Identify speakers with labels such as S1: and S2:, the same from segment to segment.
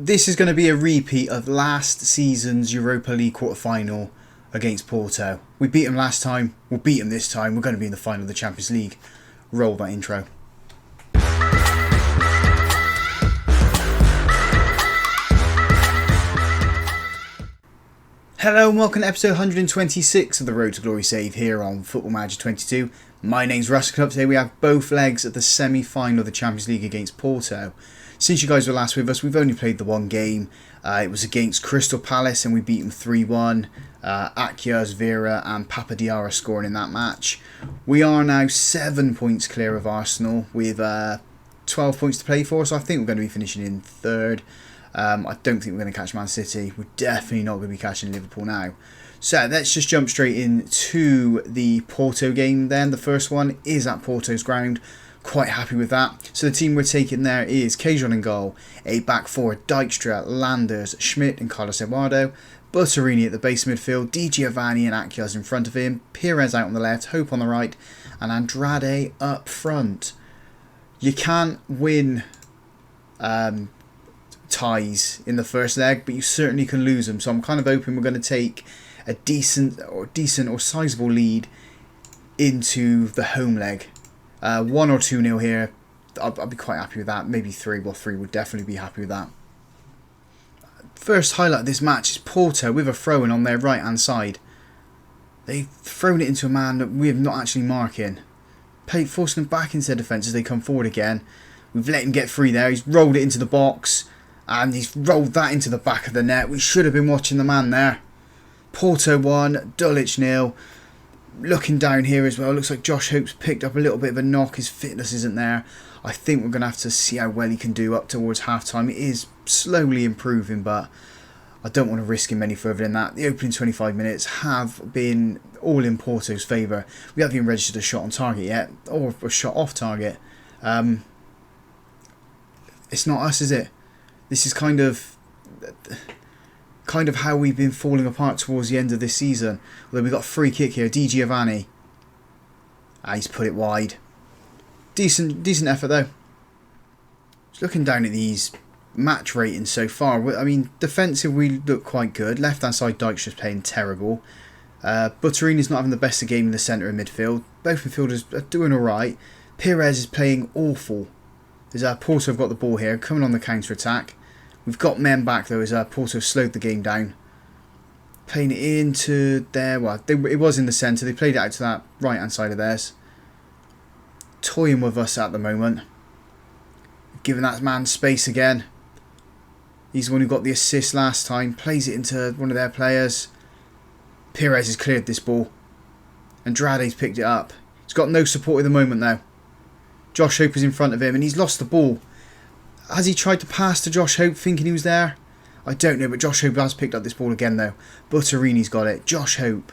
S1: This is going to be a repeat of last season's Europa League quarter-final against Porto. We beat them last time, we'll beat them this time, we're going to be in the final of the Champions League. Roll that intro. Hello and welcome to episode 126 of the Road to Glory Save here on Football Manager 22. My name's Russ. Today we have both legs of the semi-final of the Champions League against Porto. Since you guys were last with us, we've only played the one game. It was against Crystal Palace and we beat them 3-1. Akyas, Vera and Papadiara scoring in that match. We are now 7 points clear of Arsenal with 12 points to play for, so I think we're going to be finishing in third. I don't think we're going to catch Man City. We're definitely not going to be catching Liverpool now. So let's just jump straight into the Porto game then. The first one is at Porto's ground. Quite happy with that. So the team we're taking there is Cajon in goal, a back four, Dijkstra, Landers, Schmidt and Carlos Eduardo, Butterini at the base midfield, Di Giovanni and Akyas in front of him, Pires out on the left, Hope on the right, and Andrade up front. You can't win ties in the first leg, but you certainly can lose them. So I'm kind of hoping we're going to take a decent or sizable lead into the home leg. 1 or 2-0 here, I'll be quite happy with that. Maybe 3, well 3 would definitely be happy with that. First highlight of this match is Porto with a throw-in on their right hand side. They've thrown it into a man that we have not actually marking. Forcing them back into their defence as they come forward again. We've let him get free there, he's rolled it into the box and he's rolled that into the back of the net. We should have been watching the man there. Porto 1, Dulwich 0. Looking down here as well, looks like Josh Hope's picked up a little bit of a knock. His fitness isn't there. I think we're going to have to see how well he can do up towards half-time. It is slowly improving, but I don't want to risk him any further than that. The opening 25 minutes have been all in Porto's favour. We haven't even registered a shot on target yet, or a shot off target. It's not us, is it? This is kind of how we've been falling apart towards the end of this season. Although we've got a free kick here, Di Giovanni. He's put it wide. Decent effort though. Just looking down at these match ratings so far. I mean, defensive we look quite good. Left hand side Dijkstra's playing terrible. Butterini's not having the best of game in the centre of midfield. Both midfielders are doing alright. Pires is playing awful. There's Porto have got the ball here, coming on the counter attack. We've got men back though as Porto slowed the game down. Playing it into there, well, it was in the centre. They played it out to that right hand side of theirs. Toying with us at the moment. Giving that man space again. He's the one who got the assist last time. Plays it into one of their players. Pires has cleared this ball. Andrade's picked it up. He's got no support at the moment though. Josh Hope is in front of him and he's lost the ball. Has he tried to pass to Josh Hope thinking he was there? I don't know, but Josh Hope has picked up this ball again though. Butterini's got it. Josh Hope.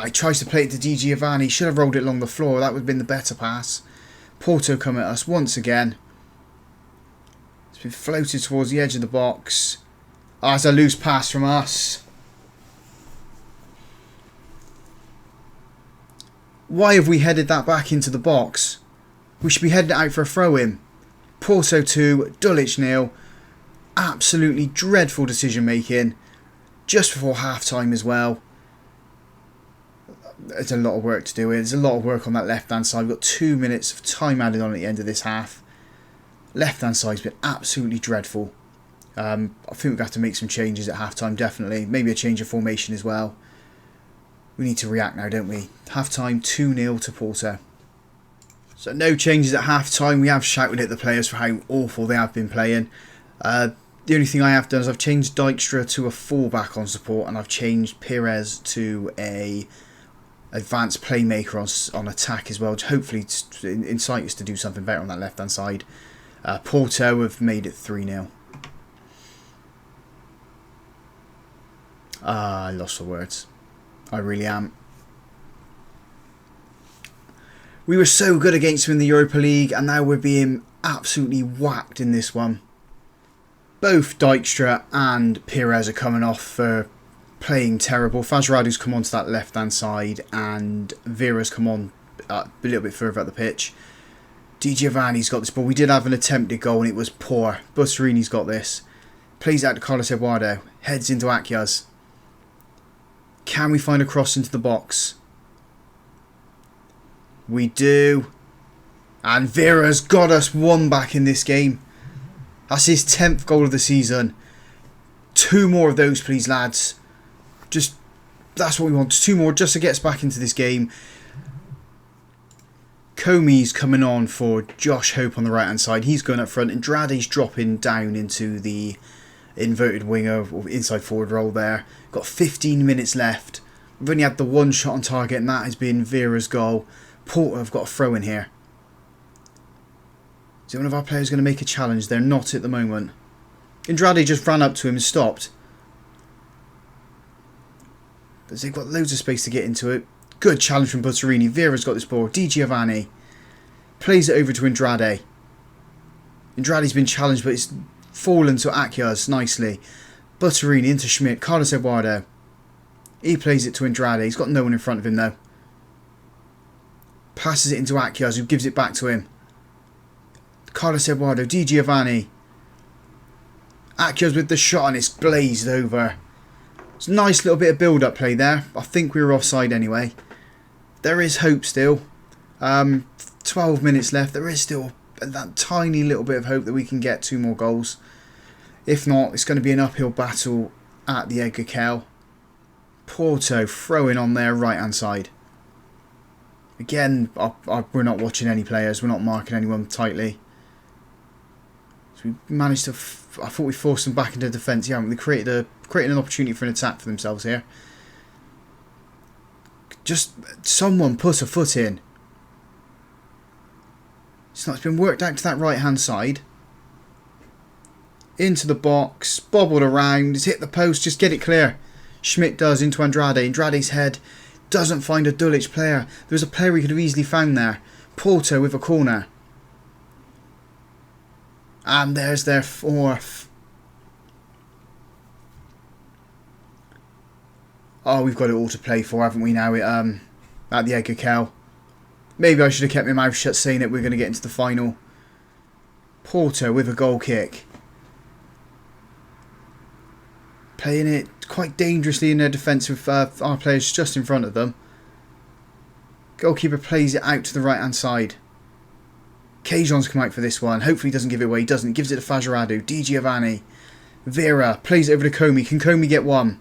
S1: He tries to play it to Di Giovanni. Should have rolled it along the floor. That would have been the better pass. Porto come at us once again. It's been floated towards the edge of the box. It's a loose pass from us. Why have we headed that back into the box? We should be heading it out for a throw-in. Porto 2, Dulwich 0. Absolutely dreadful decision making. Just before half-time as well. There's a lot of work to do here. There's a lot of work on that left-hand side. We've got 2 minutes of time added on at the end of this half. Left-hand side's been absolutely dreadful. I think we're going to have to make some changes at half-time, definitely. Maybe a change of formation as well. We need to react now, don't we? Half-time 2-0 to Porto. So no changes at half-time. We have shouted at the players for how awful they have been playing. The only thing I have done is I've changed Dijkstra to a fullback on support and I've changed Pires to a advanced playmaker on attack as well, to hopefully incite us to do something better on that left-hand side. Porto have made it 3-0. I lost for words. I really am. We were so good against them in the Europa League and now we're being absolutely whacked in this one. Both Dijkstra and Pires are coming off for playing terrible. Fajradu's come onto that left hand side and Vera's come on a little bit further up the pitch. Di Giovanni's got this ball. We did have an attempted goal and it was poor. Butterini's got this. Plays out to Carlos Eduardo. Heads into Akyaz. Can we find a cross into the box? We do. And Vera's got us one back in this game. That's his 10th goal of the season. 2 more of those, please, lads. Just, that's what we want. 2 more just to get us back into this game. Comey's coming on for Josh Hope on the right hand side. He's going up front. Andrade's dropping down into the inverted winger or inside forward role there. Got 15 minutes left. We've only had the 1 shot on target and that has been Vera's goal. Porto have got a throw in here. Is one of our players going to make a challenge? They're not at the moment. Andrade just ran up to him and stopped. But they've got loads of space to get into it. Good challenge from Butterini. Vera's got this ball. Di Giovanni plays it over to Andrade. Andrade's been challenged, but it's fallen to Akyaz nicely. Butterini into Schmidt. Carlos Eduardo. He plays it to Andrade. He's got no one in front of him though. Passes it into Akyaz, who gives it back to him. Carlos Eduardo. Di Giovanni. Akyaz with the shot and it's glazed over. It's a nice little bit of build-up play there. I think we were offside anyway. There is hope still. 12 minutes left. There is still that tiny little bit of hope that we can get 2 more goals. If not, it's going to be an uphill battle at the Edgar Kell. Porto throwing on their right-hand side. Again, we're not watching any players. We're not marking anyone tightly. So we managed to... I thought we forced them back into defence. Yeah, we created an opportunity for an attack for themselves here. Just someone put a foot in. It's been worked out to that right hand side. Into the box, bobbled around, it's hit the post, just get it clear. Schmidt does into Andrade. Andrade's head doesn't find a Dulwich player. There was a player we could have easily found there. Porto with a corner. And there's their 4th. Oh, we've got it all to play for, haven't we now? At the Edgar Kell. Maybe I should have kept my mouth shut saying that we're going to get into the final. Porto with a goal kick. Playing it quite dangerously in their defence with our players just in front of them. Goalkeeper plays it out to the right hand side. Cajon's come out for this one. Hopefully he doesn't give it away. He doesn't. He gives it to Fajarado. Di Giovanni. Vera plays it over to Comey. Can Comey get one?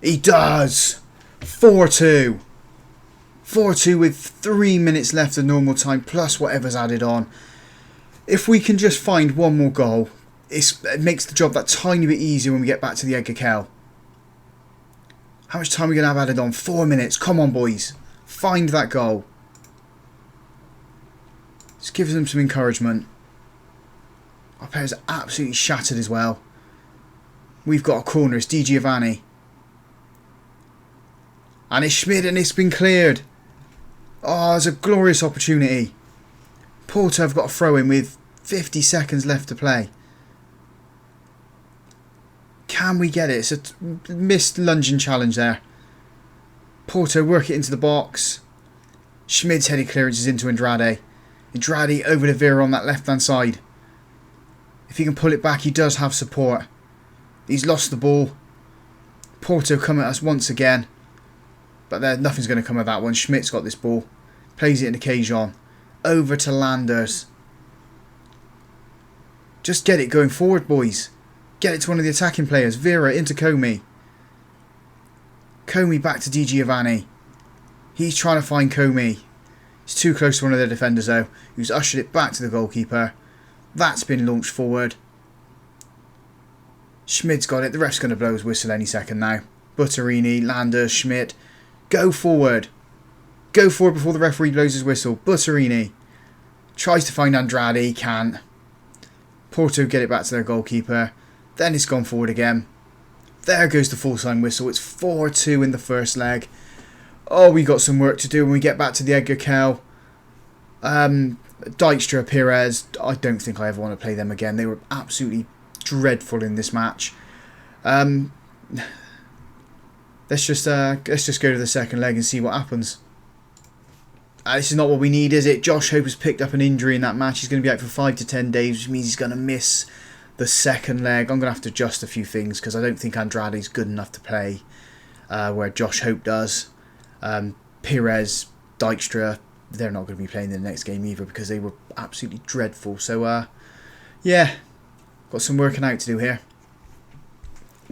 S1: He does! 4-2. 4-2 with 3 minutes left of normal time plus whatever's added on. If we can just find 1 more goal, it makes the job that tiny bit easier when we get back to the Edgar Kell. How much time are we going to have added on? 4 minutes. Come on, boys. Find that goal. Just give them some encouragement. Our players are absolutely shattered as well. We've got a corner. It's Di Giovanni. And it's Schmidt and it's been cleared. Oh, it's a glorious opportunity. Porto have got a throw in with 50 seconds left to play. Can we get it? It's a missed lunging challenge there. Porto work it into the box. Schmidt's headed clearance is into Andrade. Andrade over to Vera on that left hand side. If he can pull it back, he does have support. He's lost the ball. Porto come at us once again. But nothing's going to come of that one. Schmidt's got this ball. Plays it into Cajon. Over to Landers. Just get it going forward, boys. Get it to one of the attacking players. Vera into Comey. Comey back to Di Giovanni. He's trying to find Comey. He's too close to one of their defenders though, who's ushered it back to the goalkeeper. That's been launched forward. Schmidt's got it. The ref's going to blow his whistle any second now. Butterini, Landers, Schmidt. Go forward. Go forward before the referee blows his whistle. Butterini tries to find Andrade. He can't. Porto get it back to their goalkeeper. Then it's gone forward again. There goes the full sign whistle. It's 4-2 in the first leg. Oh, we got some work to do when we get back to the Edgar Kell. Dijkstra, Perez. I don't think I ever want to play them again. They were absolutely dreadful in this match. Let's just go to the second leg and see what happens. This is not what we need, is it? Josh Hope has picked up an injury in that match. He's going to be out for 5 to 10 days, which means he's going to miss the second leg. I'm going to have to adjust a few things because I don't think Andrade's good enough to play where Josh Hope does. Perez, Dijkstra, they're not going to be playing in the next game either because they were absolutely dreadful. So, yeah, got some working out to do here.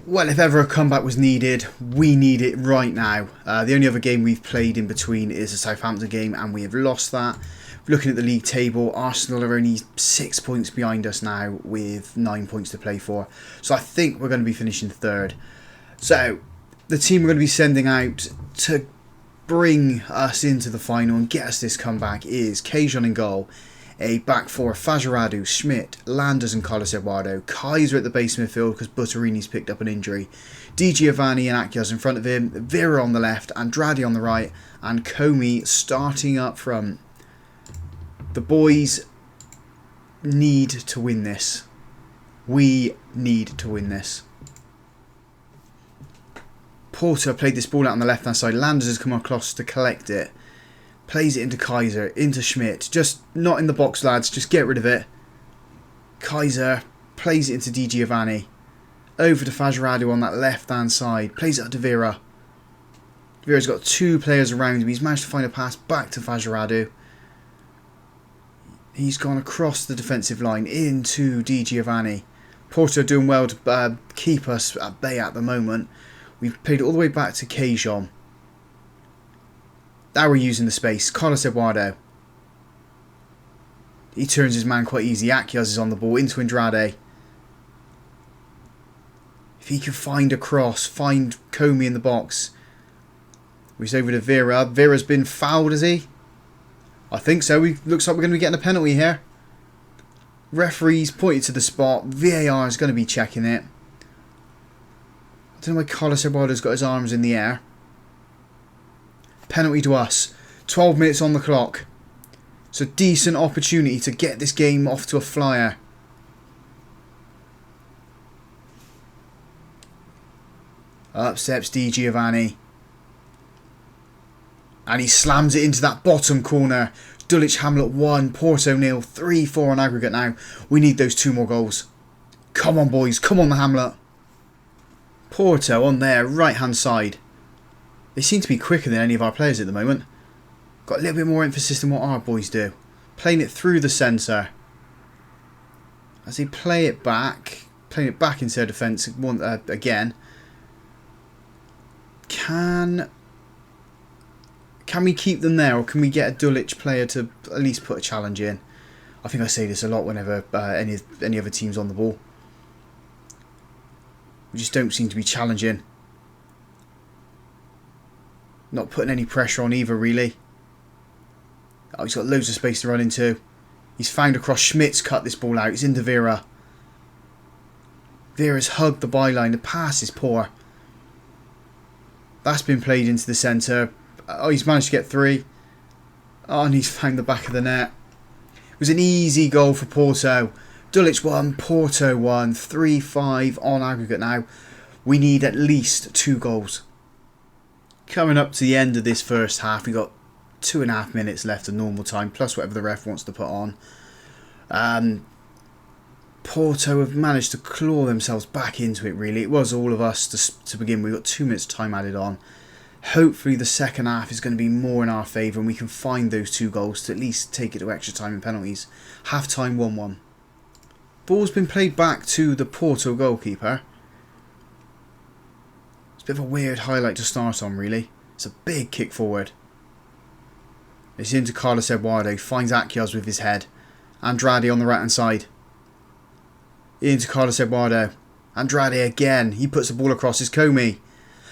S1: Well, if ever a comeback was needed, we need it right now. The only other game we've played in between is the Southampton game, and we have lost that. Looking at the league table, Arsenal are only 6 points behind us now with 9 points to play for. So I think we're going to be finishing third. So the team we're going to be sending out to bring us into the final and get us this comeback is Cajon in goal. A back four, Fajardo, Schmidt, Landers and Carlos Eduardo. Kaiser at the base midfield because Butterini's picked up an injury. Di Giovanni and Akyas in front of him. Vera on the left, Andrade on the right, and Comey starting up front. The boys need to win this. We need to win this. Porto played this ball out on the left hand side. Landers has come across to collect it. Plays it into Kaiser, into Schmidt. Just not in the box, lads. Just get rid of it. Kaiser plays it into Di Giovanni. Over to Fajardo on that left-hand side. Plays it up to Vera. Vera's got 2 players around him. He's managed to find a pass back to Fajardo. He's gone across the defensive line into Di Giovanni. Porto doing well to keep us at bay at the moment. We've played it all the way back to Cajon. Now we're using the space. Carlos Eduardo. He turns his man quite easy. Akyas is on the ball into Andrade. If he can find a cross, find Comey in the box. He's over to Vera. Vera's been fouled, has he? I think so. Looks like we're going to be getting a penalty here. Referee's pointed to the spot. VAR is going to be checking it. I don't know why Carlos Eduardo's got his arms in the air. Penalty to us. 12 minutes on the clock. It's a decent opportunity to get this game off to a flyer. Up steps Di Giovanni. And he slams it into that bottom corner. Dulwich Hamlet 1, Porto 0, 3-4 on aggregate now. We need those 2 more goals. Come on, boys. Come on, the Hamlet. Porto on their right-hand side. They seem to be quicker than any of our players at the moment. Got a little bit more emphasis than what our boys do. Playing it through the centre. As they play it back. Playing it back into their defence again. Can we keep them there, or can we get a Dulwich player to at least put a challenge in? I think I say this a lot whenever any other team's on the ball. We just don't seem to be challenging. Not putting any pressure on either, really. Oh, he's got loads of space to run into. He's found across. Schmidt's cut this ball out. It's into Vera. Vera's hugged the byline. The pass is poor. That's been played into the centre. Oh, he's managed to get 3. Oh, and he's found the back of the net. It was an easy goal for Porto. Dulwich 1, Porto 1. 3-5 on aggregate now. We need at least 2 goals. Coming up to the end of this first half, we've got 2.5 minutes left of normal time, plus whatever the ref wants to put on. Porto have managed to claw themselves back into it, really. It was all of us to begin with. We've got 2 minutes time added on. Hopefully the second half is going to be more in our favour and we can find those 2 goals to at least take it to extra time and penalties. Half time 1-1. Ball's been played back to the Porto goalkeeper. It's a bit of a weird highlight to start on, really. It's a big kick forward. It's into Carlos Eduardo. Finds Akyas with his head. Andrade on the right hand side. Into Carlos Eduardo. Andrade again. He puts the ball across. It's Comey.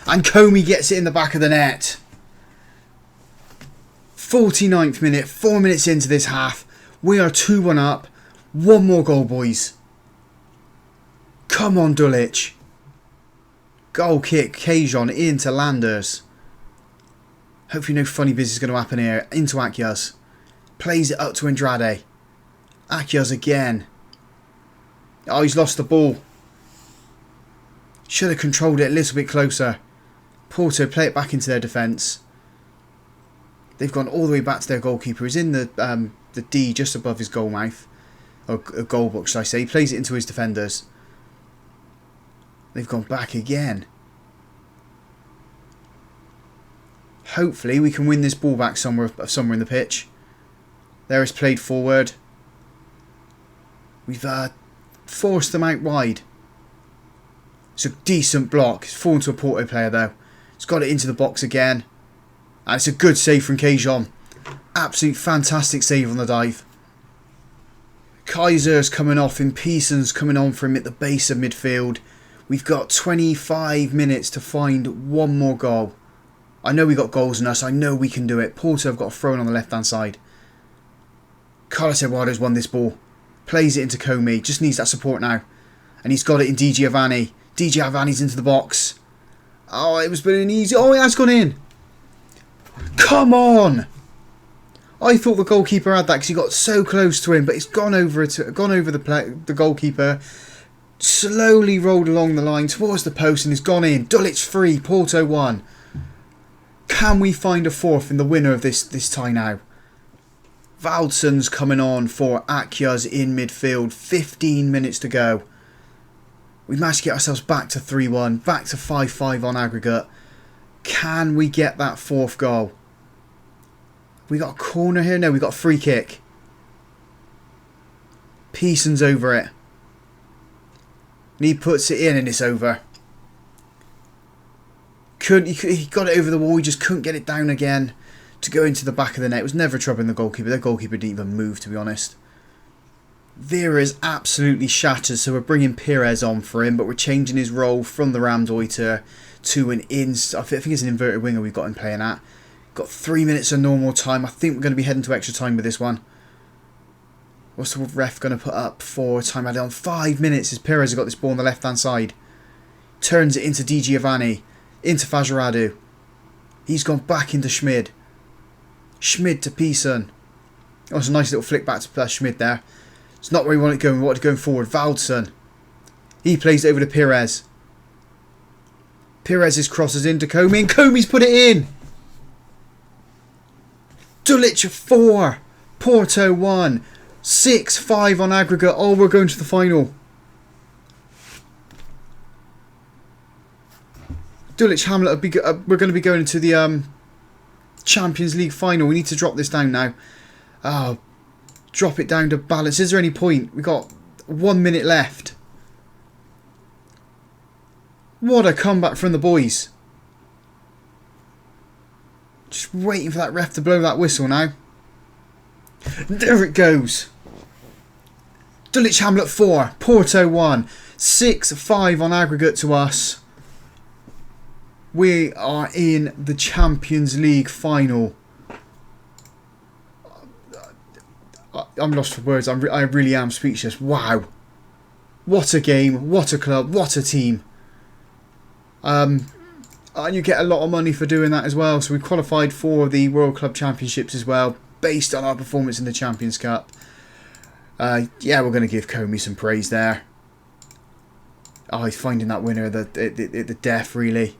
S1: And Comey gets it in the back of the net. 49th minute. 4 minutes into this half. We are 2-1 up. 1 more goal, boys. Come on, Dulwich. Goal kick. Cajon into Landers. Hopefully no funny business is going to happen here. Into Akyas. Plays it up to Andrade. Akyas again. Oh, he's lost the ball. Should have controlled it a little bit closer. Porto play it back into their defence. They've gone all the way back to their goalkeeper. He's in the D just above his goal mouth. Or goal box, should I say. He plays it into his defenders. They've gone back again. Hopefully we can win this ball back somewhere in the pitch. There it's played forward. We've forced them out wide. It's a decent block. It's fallen to a Porto player though. It's got it into the box again. And it's a good save from Cajon. Absolute fantastic save on the dive. Kaiser's coming off and Pearson's coming on for him at the base of midfield. We've got 25 minutes to find one more goal. I know we got goals in us. I know we can do it. Porto have got a throw in on the left-hand side. Carlos Eduardo's won this ball. Plays it into Comey. Just needs that support now. And he's got it in Di Giovanni. Di Giovanni's into the box. Oh, it was been easy. Oh, it has gone in. Come on. I thought the goalkeeper had that because he got so close to him, but it's gone over the goalkeeper. Slowly rolled along the line towards the post and has gone in. Dulwich 3, Porto 1. Can we find a fourth in the winner of this tie now? Valdson's coming on for Akyas in midfield. 15 minutes to go. We managed to get ourselves back to 3-1, back to 5-5 on aggregate. Can we get that fourth goal? We got a corner here? No, we got a free kick. Pearson's over it. And he puts it in and it's over. He got it over the wall, he just couldn't get it down again to go into the back of the net. It was never troubling the goalkeeper. The goalkeeper didn't even move, to be honest. Vera's absolutely shattered, so we're bringing Perez on for him, but we're changing his role from the Ramsdeuter to an I think it's an inverted winger we've got him playing at. Got 3 minutes of normal time. I think we're going to be heading to extra time with this one. What's the ref going to put up for time added on? 5 minutes as Perez has got this ball on the left-hand side. Turns it into Di Giovanni. Into Fajarado. He's gone back into Schmid. Schmid to Pearson. Oh, it's a nice little flick back to Schmid there. It's not where we want it going. We want it going forward. Valdson. He plays it over to Perez. Perez's crosses into Comey. And Comey's put it in. Dulwich 4. Porto 1. 6-5 on aggregate. Oh, we're going to the final. Dulwich Hamlet, we're going to be going into the Champions League final. We need to drop this down now. Oh, drop it down to balance. Is there any point? We've got 1 minute left. What a comeback from the boys. Just waiting for that ref to blow that whistle now. There it goes. Dulwich Hamlet 4, Porto 1. 6-5 on aggregate to us. We are in the Champions League final. I'm lost for words. I really am speechless. Wow. What a game. What a club. What a team. And you get a lot of money for doing that as well. So we qualified for the World Club Championships as well, based on our performance in the Champions Cup. Yeah, we're going to give Comey some praise there. Oh, he's finding that winner at the death, really.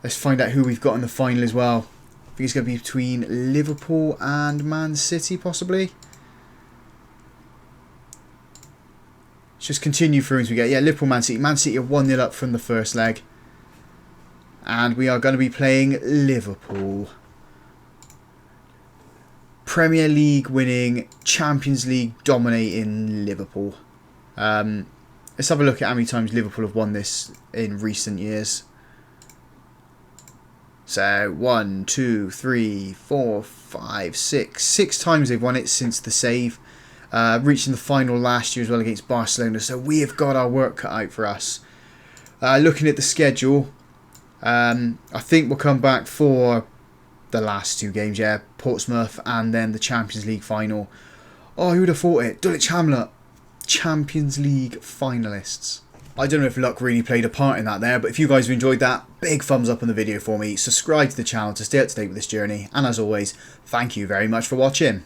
S1: Let's find out who we've got in the final as well. I think it's going to be between Liverpool and Man City, possibly. Let's just continue through as we get. Yeah, Liverpool, Man City. Man City are 1-0 up from the first leg. And we are going to be playing Liverpool. Premier League winning, Champions League dominating Liverpool. Let's have a look at how many times Liverpool have won this in recent years. So 1, 2, 3, 4, 5, 6. 6 times they've won it since the save. Reaching the final last year as well against Barcelona. So we have got our work cut out for us. Looking at the schedule, I think we'll come back for the last 2 games. Yeah, Portsmouth and then the Champions League final. Oh, who would have thought it? Dulwich Hamlet, Champions League finalists. I don't know if luck really played a part in that there, but if you guys have enjoyed that, big thumbs up on the video for me. Subscribe to the channel to stay up to date with this journey. And as always, thank you very much for watching.